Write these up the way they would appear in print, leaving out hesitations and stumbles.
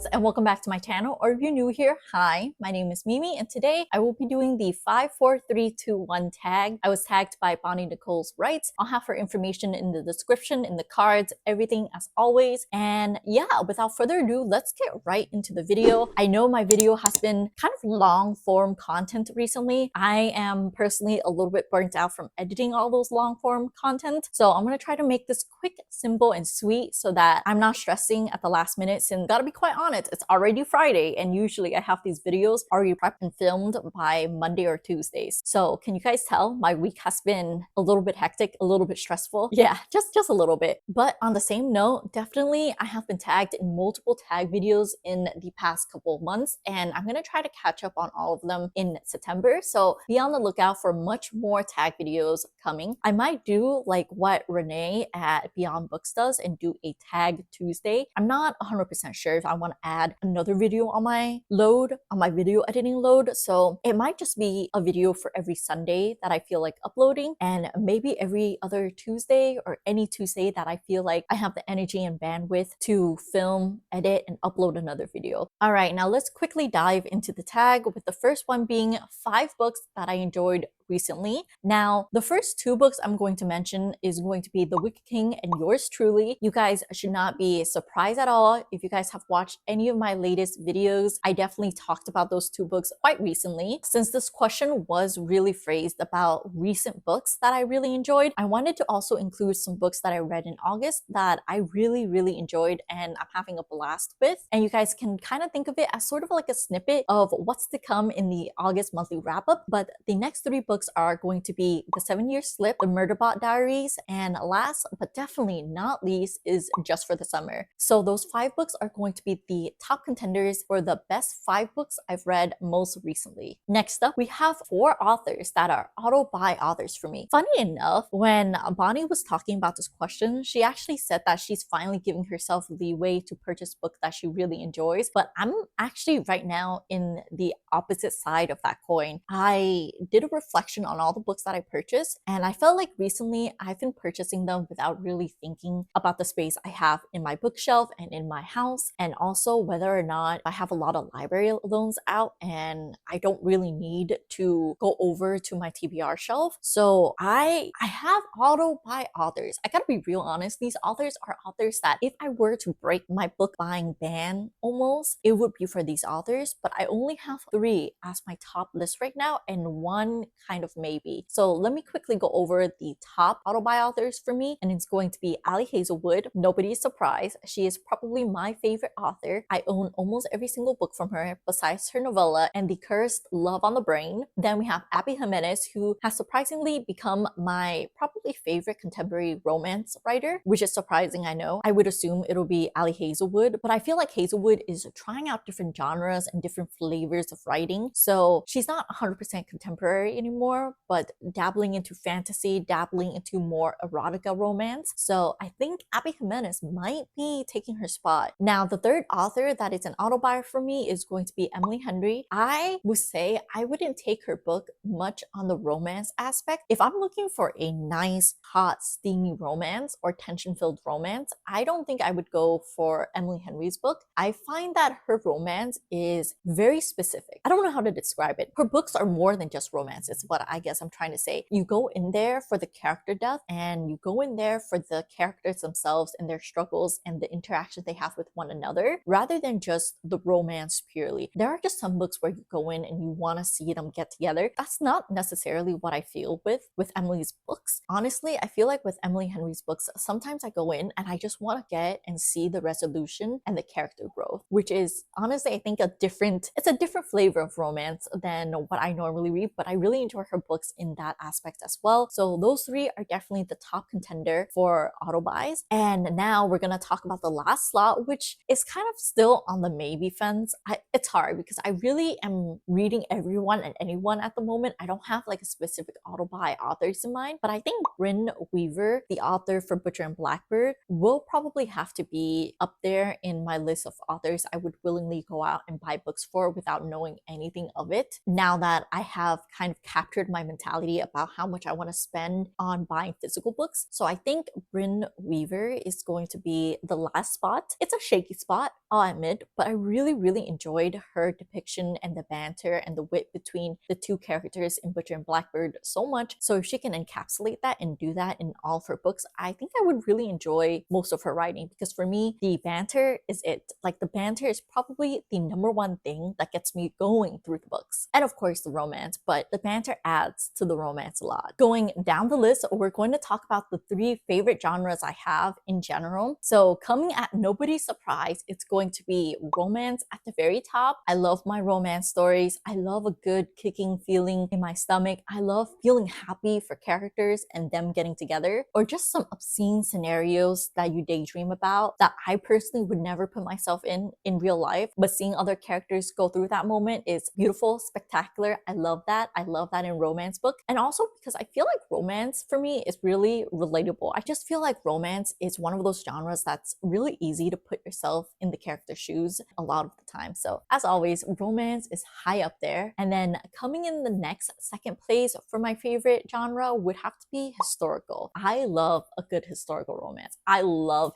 friends, and welcome back to my channel. Or if you're new here, hi, my name is Mimi, and today I will be doing the 54321 tag. I was tagged by Bonnie Nicole's Writes. I'll have her information in the description, in the cards, everything as always. And yeah, without further ado, let's get right into the video. I know my video has been kind of long form content recently. I am personally a little bit burnt out from editing all those long form content, so I'm gonna try to make this quick, simple, and sweet so that I'm not stressing at the last minute. And gotta be quite honest, it's already Friday, and usually I have these videos already prepped and filmed by Monday or Tuesdays. So can you guys tell my week has been a little bit hectic, a little bit stressful? Yeah, just a little bit. But on the same note, definitely I have been tagged in multiple tag videos in the past couple of months, and I'm gonna try to catch up on all of them in September. So be on the lookout for much more tag videos coming. I might do like what Renee at Beyond Books does and do a tag Tuesday. I'm not 100% sure if I want to add another video on my load, on my video editing load. So it might just be a video for every Sunday that I feel like uploading, and maybe every other Tuesday or any Tuesday that I feel like I have the energy and bandwidth to film, edit, and upload another video. All right, now let's quickly dive into the tag, with the first one being 5 books that I enjoyed recently. Now, the first 2 books I'm going to mention is going to be The Wicked King and yours truly. You guys should not be surprised at all if you guys have watched any of my latest videos. I definitely talked about those 2 books quite recently. Since this question was really phrased about recent books that I really enjoyed, I wanted to also include some books that I read in August that I really enjoyed and I'm having a blast with. And you guys can kind of think of it as sort of like a snippet of what's to come in the August monthly wrap-up. But the next 3 books are going to be The 7-Year Slip, The Murderbot Diaries, and last but definitely not least is Just for the Summer. So those 5 books are going to be the top contenders for the best 5 books I've read most recently. Next up, we have 4 authors that are auto-buy authors for me. Funny enough, when Bonnie was talking about this question, she actually said that she's finally giving herself leeway to purchase books that she really enjoys, but I'm actually right now in the opposite side of that coin. I did a reflection on all the books that I purchased, and I felt like recently I've been purchasing them without really thinking about the space I have in my bookshelf and in my house, and also whether or not I have a lot of library loans out and I don't really need to go over to my TBR shelf. So I have auto buy authors. I gotta be real honest, these authors are authors that if I were to break my book buying ban almost, it would be for these authors, but I only have 3 as my top list right now and 1 kind of maybe. So let me quickly go over the top auto buy authors for me, and it's going to be Ali Hazelwood. Nobody is surprised. She is probably my favorite author. I own almost every single book from her besides her novella and The Cursed Love on the Brain. Then we have Abby Jimenez, who has surprisingly become my probably favorite contemporary romance writer, which is surprising, I know. I would assume it'll be Ali Hazelwood, but I feel like Hazelwood is trying out different genres and different flavors of writing. So she's not 100% contemporary anymore, but dabbling into fantasy, dabbling into more erotica romance. So I think Abby Jimenez might be taking her spot. Now, the third author that is an auto buyer for me is going to be Emily Henry. I would say I wouldn't take her book much on the romance aspect. If I'm looking for a nice, hot, steamy romance or tension-filled romance, I don't think I would go for Emily Henry's book. I find that her romance is very specific. I don't know how to describe it. Her books are more than just romance. It's what I guess I'm trying to say. You go in there for the character depth, and you go in there for the characters themselves and their struggles and the interactions they have with one another, rather than just the romance purely. There are just some books where you go in and you want to see them get together. That's not necessarily what I feel with Emily's books. Honestly, I feel like with Emily Henry's books, sometimes I go in and I just want to get and see the resolution and the character growth, which is honestly, I think it's a different flavor of romance than what I normally read, but I really enjoy her books in that aspect as well. So those 3 are definitely the top contender for auto buys. And now we're gonna talk about the last slot, which is kind of still on the maybe fence. It's hard because I really am reading everyone and anyone at the moment. I don't have like a specific auto buy authors in mind, but I think Bryn Weaver, the author for Butcher and Blackbird, will probably have to be up there in my list of authors I would willingly go out and buy books for without knowing anything of it. Now that I have kind of captured my mentality about how much I want to spend on buying physical books. So I think Bryn Weaver is going to be the last spot. It's a shaky spot, I'll admit, but I really enjoyed her depiction and the banter and the wit between the two characters in Butcher and Blackbird so much. So if she can encapsulate that and do that in all of her books, I think I would really enjoy most of her writing, because for me, the banter is it. Like, the banter is probably the number one thing that gets me going through the books. And of course, the romance, but the banter adds to the romance a lot. Going down the list, we're going to talk about the 3 favorite genres I have in general. So coming at nobody's surprise, it's going to be romance at the very top. I love my romance stories. I love a good kicking feeling in my stomach. I love feeling happy for characters and them getting together, or just some obscene scenarios that you daydream about that I personally would never put myself in real life, but seeing other characters go through that moment is beautiful, spectacular. I love that. I love that in romance book. And also because I feel like romance for me is really relatable. I just feel like romance is one of those genres that's really easy to put yourself in the character's shoes a lot of the time. So as always, romance is high up there. And then coming in the next second place for my favorite genre would have to be historical. I love a good historical romance. I love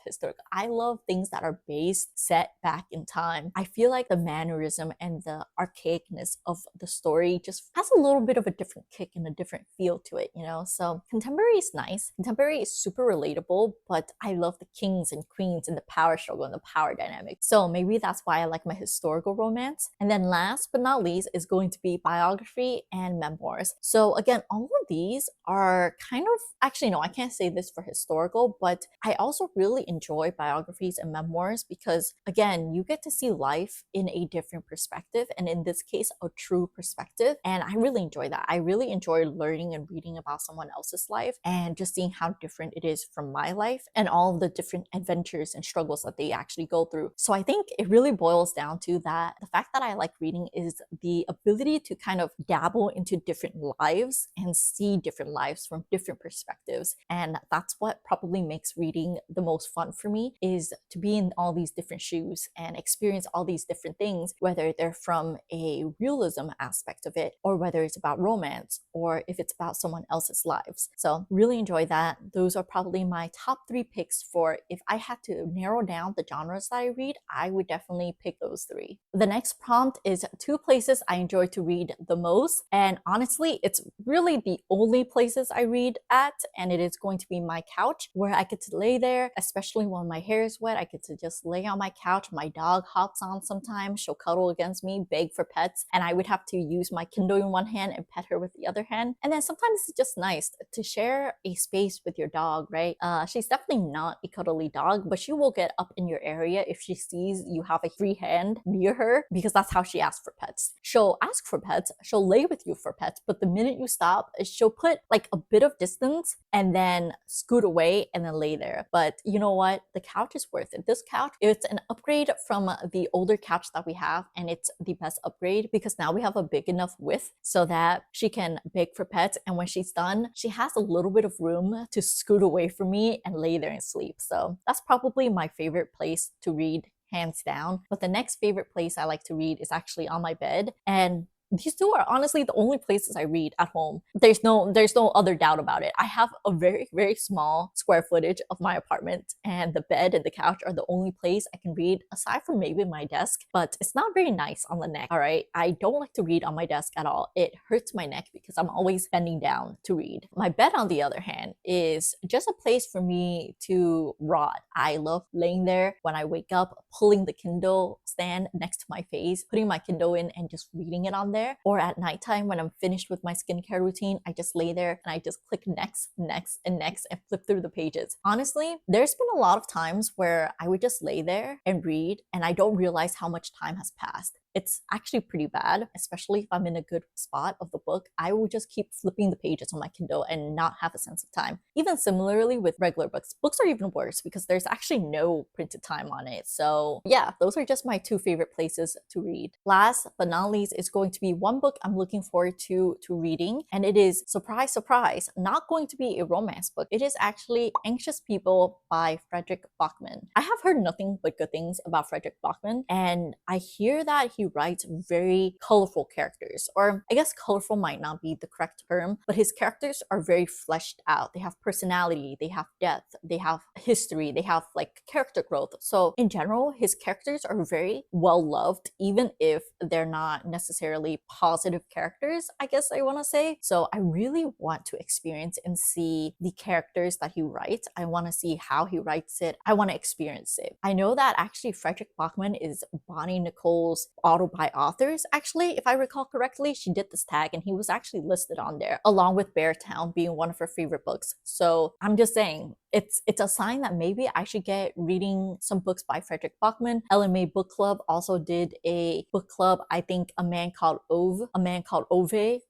things that are based, set back in time. I feel like the mannerism and the archaicness of the story just has a little bit of a different kick and a different feel to it, you know? So contemporary is nice. Contemporary is super relatable, but I love the kings and queens and the power struggle and the power dynamic. So maybe that's why I like my historical romance. And then last but not least is going to be biography and memoirs. So again, all of these are kind of, actually no, I can't say this for historical, but I also really enjoy biographies and memoirs because again, you get to see life in a different perspective, and in this case, a true perspective. And I really enjoy that. I really enjoy learning and reading about someone else's life and just seeing how different it is from my life and all of the different adventures and struggles that they actually go through. So I think it really boils down to that the fact that I like reading is the ability to kind of dabble into different lives and see different lives from different perspectives. And that's what probably makes reading the most fun for me, is to be in all these different shoes and experience all these different things, whether they're from a realism aspect of it or whether it's about romance or if it's about someone else's lives. So really enjoy that. Those are probably my top 3 picks for if I had to narrow down the genres that I read, I would definitely pick those 3. The next prompt is 2 places I enjoy to read the most. And honestly, it's really the only places I read at, and it is going to be my couch, where I get to lay there, especially when my hair is wet. I get to just lay on my couch. My dog hops on sometimes. She'll cuddle against me, beg for pets, and I would have to use my Kindle in one hand and pet her with the other hand. And then sometimes it's just nice to share a space with your dog, right? She's definitely not a cuddly dog, but she will get up in your area if she sees you have a free hand near her, because that's how she asks for pets. She'll ask for pets, she'll lay with you for pets, but the minute you stop, she'll put like a bit of distance and then scoot away and then lay there. But you know what? The couch is worth it. This couch, it's an upgrade from the older couch that we have, and it's the best upgrade because now we have a big enough width so that she can beg for pets, and when she's done, she has a little bit of room to scoot away from me and lay there and sleep. So that's probably my favorite place to read, hands down. But the next favorite place I like to read is actually on my bed, and these 2 are honestly the only places I read at home. There's no other doubt about it. I have a very small square footage of my apartment, and the bed and the couch are the only place I can read, aside from maybe my desk, but it's not very nice on the neck. All right, I don't like to read on my desk at all. It hurts my neck because I'm always bending down to read. My bed, on the other hand, is just a place for me to rot. I love laying there when I wake up, pulling the Kindle stand next to my face, putting my Kindle in and just reading it on there. Or at nighttime when I'm finished with my skincare routine, I just lay there and I just click next and flip through the pages. Honestly, there's been a lot of times where I would just lay there and read and I don't realize how much time has passed. It's actually pretty bad, especially if I'm in a good spot of the book. I will just keep flipping the pages on my Kindle and not have a sense of time. Even similarly with regular books. Books are even worse because there's actually no printed time on it. So yeah, those are just my 2 favorite places to read. Last but not least is going to be one book I'm looking forward to reading, and it is, surprise, surprise, not going to be a romance book. It is actually Anxious People by Frederick Bachman. I have heard nothing but good things about Frederick Bachman, and I hear that he he writes very colorful characters, or I guess colorful might not be the correct term, but his characters are very fleshed out. They have personality, they have depth, they have history, they have like character growth. So in general, his characters are very well loved, even if they're not necessarily positive characters, I guess I want to say. So I really want to experience and see the characters that he writes. I want to see how he writes it. I want to experience it. I know that actually Frederick Bachman is Bonnie Nicole's authors. Actually, if I recall correctly, she did this tag and he was actually listed on there, along with Beartown being one of her favorite books. So I'm just saying, it's a sign that maybe I should get reading some books by Frederick Bachman. Ellen May Book Club also did a book club, I think A Man Called Ove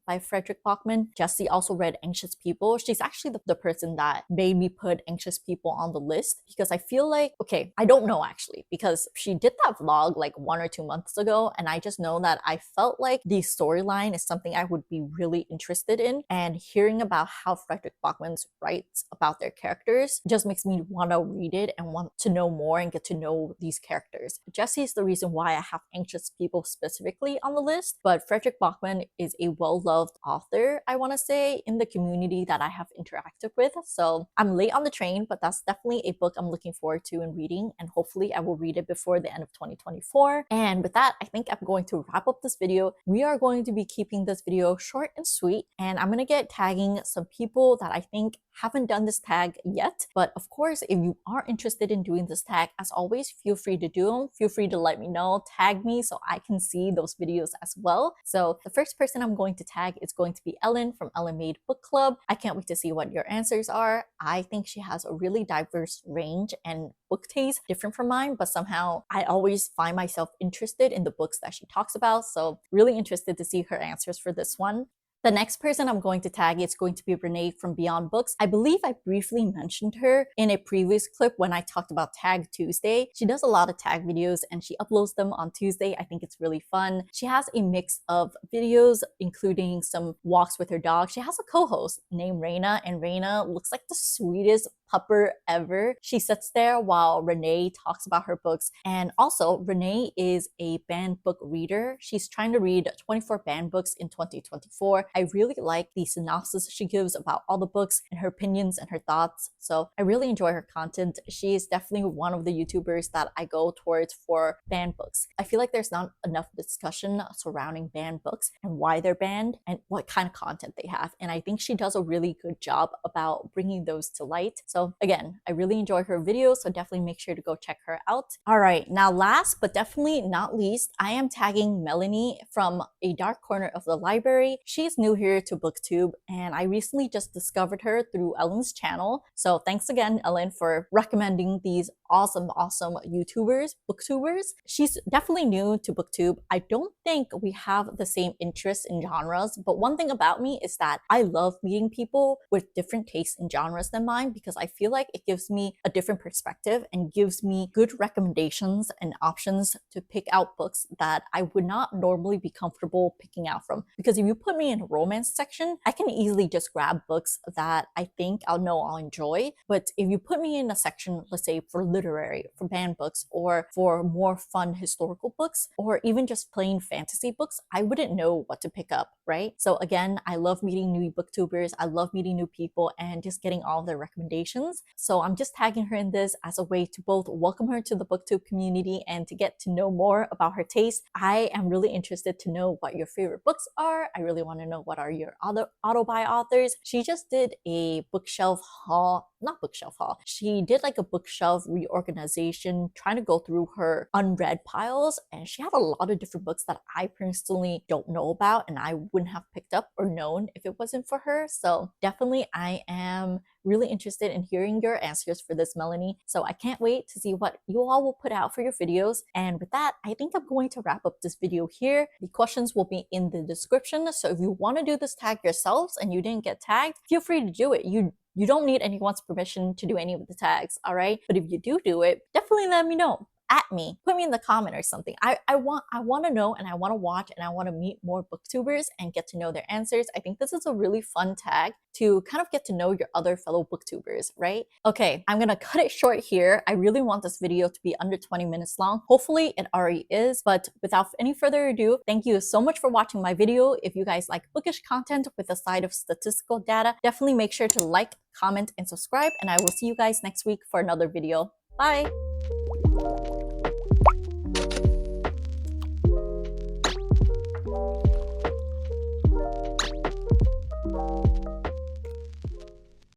by Frederick Bachman. Jessie also read Anxious People. She's actually the person that made me put Anxious People on the list, because I feel like, okay, I don't know actually, because she did that vlog like 1 or 2 months ago, and I just know that I felt like the storyline is something I would be really interested in, and hearing about how Frederick Bachman writes about their characters just makes me want to read it and want to know more and get to know these characters. Jessie is the reason why I have Anxious People specifically on the list, but Frederick Bachman is a well-loved author, I want to say, in the community that I have interacted with. So I'm late on the train, but that's definitely a book I'm looking forward to and reading, and hopefully I will read it before the end of 2024. And with that, I think I'm going to wrap up this video. We are going to be keeping this video short and sweet, and I'm going to get tagging some people that I think haven't done this tag yet. But of course, if you are interested in doing this tag, as always, feel free to do them. Feel free to let me know, tag me so I can see those videos as well. So the first person I'm going to tag is going to be Ellen from Ellen Made Book Club. I can't wait to see what your answers are. I think she has a really diverse range and book taste, different from mine, but somehow I always find myself interested in the books that she talks about. So really interested to see her answers for this one. The next person I'm going to tag is going to be Renee from Beyond Books. I believe I briefly mentioned her in a previous clip when I talked about Tag Tuesday. She does a lot of tag videos and she uploads them on Tuesday. I think it's really fun. She has a mix of videos, including some walks with her dog. She has a co-host named Reina, and Reina looks like the sweetest pupper ever. She sits there while Renee talks about her books. And also, Renee is a banned book reader. She's trying to read 24 banned books in 2024. I really like the synopsis she gives about all the books and her opinions and her thoughts. So I really enjoy her content. She is definitely one of the YouTubers that I go towards for banned books. I feel like there's not enough discussion surrounding banned books and why they're banned and what kind of content they have. And I think she does a really good job about bringing those to light. So again, I really enjoy her videos, so definitely make sure to go check her out. All right, now last but definitely not least, I am tagging Melanie from A Dark Corner of the Library. She's new here to BookTube, and I recently just discovered her through Ellen's channel. So thanks again, Ellen, for recommending these awesome YouTubers, booktubers. She's definitely new to BookTube. I don't think we have the same interests in genres, but one thing about me is that I love meeting people with different tastes in genres than mine, because I feel like it gives me a different perspective and gives me good recommendations and options to pick out books that I would not normally be comfortable picking out from. Because if you put me in a romance section, I can easily just grab books that I think I'll enjoy. But if you put me in a section, let's say for literary, for banned books, or for more fun historical books, or even just plain fantasy books, I wouldn't know what to pick up, right? So again, I love meeting new booktubers, I love meeting new people and just getting all of their recommendations. So I'm just tagging her in this as a way to both welcome her to the BookTube community and to get to know more about her taste. I am really interested to know what your favorite books are. I really want to know what are your other auto-buy authors. She just did a bookshelf haul, not bookshelf haul. She did like a bookshelf reorganization, trying to go through her unread piles, and she had a lot of different books that I personally don't know about and I wouldn't have picked up or known if it wasn't for her. So definitely I am really interested in hearing your answers for this, Melanie. So I can't wait to see what you all will put out for your videos. And with that, I think I'm going to wrap up this video here. The questions will be in the description. So if you want to do this tag yourselves and you didn't get tagged, feel free to do it. You don't need anyone's permission to do any of the tags, all right? But if you do it, definitely let me know. at me. Put me in the comment or something. I want to know, and I want to watch, and I want to meet more booktubers and get to know their answers. I think this is a really fun tag to kind of get to know your other fellow booktubers, right? Okay, I'm gonna cut it short here. I really want this video to be under 20 minutes long. Hopefully it already is, but without any further ado, thank you so much for watching my video. If you guys like bookish content with a side of statistical data, definitely make sure to like, comment, and subscribe, and I will see you guys next week for another video. Bye!